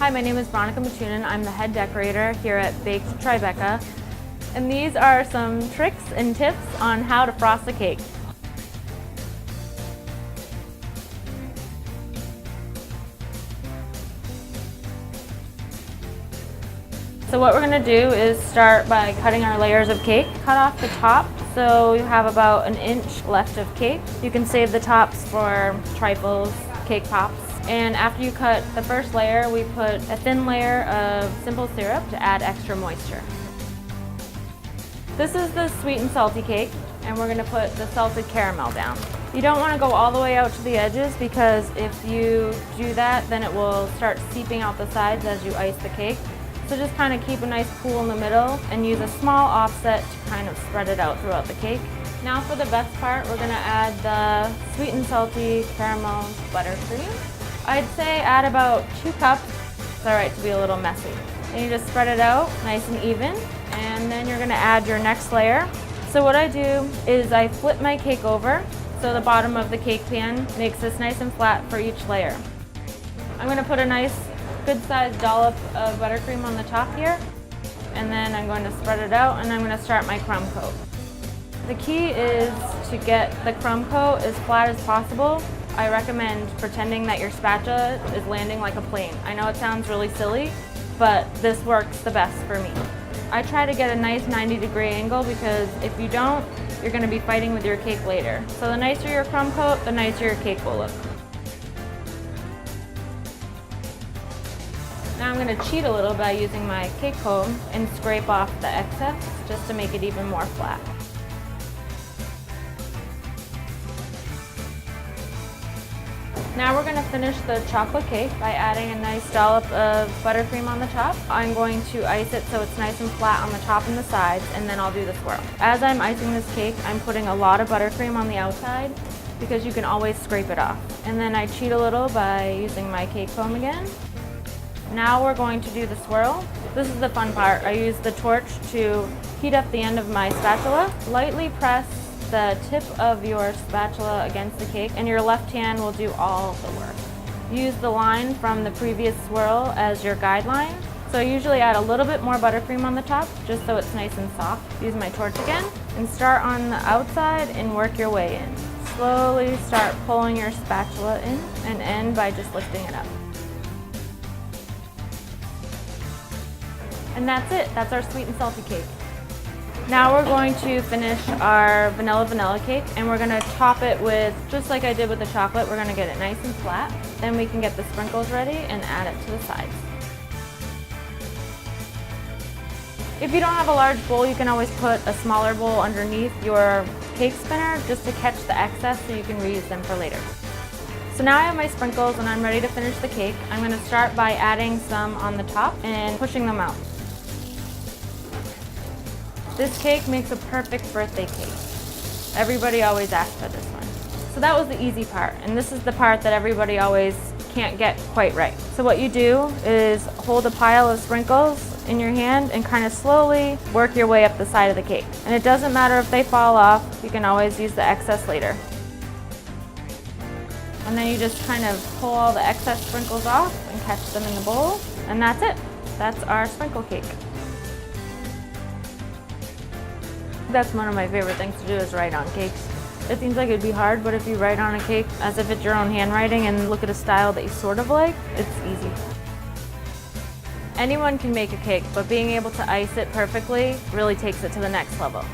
Hi, my name is Veronica Matunin. I'm the head decorator here at Baked Tribeca. And these are some tricks and tips on how to frost a cake. So what we're going to do is start by cutting our layers of cake. Cut off the top so you have about an inch left of cake. You can save the tops for trifles, cake pops. And after you cut the first layer, we put a thin layer of simple syrup to add extra moisture. This is the sweet and salty cake, and we're going to put the salted caramel down. You don't want to go all the way out to the edges because if you do that, then it will start seeping out the sides as you ice the cake. So just kind of keep a nice pool in the middle and use a small offset to kind of spread it out throughout the cake. Now for the best part, we're going to add the sweet and salty caramel buttercream. I'd say add about 2 cups. It's alright to be a little messy. And you just spread it out nice and even, and then you're going to add your next layer. So what I do is I flip my cake over so the bottom of the cake pan makes this nice and flat for each layer. I'm going to put a nice good-sized dollop of buttercream on the top here, and then I'm going to spread it out and I'm going to start my crumb coat. The key is to get the crumb coat as flat as possible. I recommend pretending that your spatula is landing like a plane. I know it sounds really silly, but this works the best for me. I try to get a nice 90-degree angle because if you don't, you're going to be fighting with your cake later. So the nicer your crumb coat, the nicer your cake will look. Now I'm going to cheat a little by using my cake comb and scrape off the excess just to make it even more flat. Now we're going to finish the chocolate cake by adding a nice dollop of buttercream on the top. I'm going to ice it so it's nice and flat on the top and the sides, and then I'll do the swirl. As I'm icing this cake, I'm putting a lot of buttercream on the outside because you can always scrape it off. And then I cheat a little by using my cake comb again. Now we're going to do the swirl. This is the fun part. I use the torch to heat up the end of my spatula. Lightly press the tip of your spatula against the cake and your left hand will do all the work. Use the line from the previous swirl as your guideline. So I usually add a little bit more buttercream on the top just so it's nice and soft. Use my torch again and start on the outside and work your way in. Slowly start pulling your spatula in and end by just lifting it up. And that's it. That's our sweet and salty cake. Now we're going to finish our vanilla cake, and we're going to top it with, just like I did with the chocolate, we're going to get it nice and flat. Then we can get the sprinkles ready and add it to the sides. If you don't have a large bowl, you can always put a smaller bowl underneath your cake spinner just to catch the excess so you can reuse them for later. So now I have my sprinkles and I'm ready to finish the cake. I'm going to start by adding some on the top and pushing them out. This cake makes a perfect birthday cake. Everybody always asks for this one. So that was the easy part, and this is the part that everybody always can't get quite right. So what you do is hold a pile of sprinkles in your hand and kind of slowly work your way up the side of the cake. And it doesn't matter if they fall off, you can always use the excess later. And then you just kind of pull all the excess sprinkles off and catch them in the bowl, and that's it. That's our sprinkle cake. That's one of my favorite things to do is write on cakes. It seems like it'd be hard, but if you write on a cake as if it's your own handwriting and look at a style that you sort of like, it's easy. Anyone can make a cake, but being able to ice it perfectly really takes it to the next level.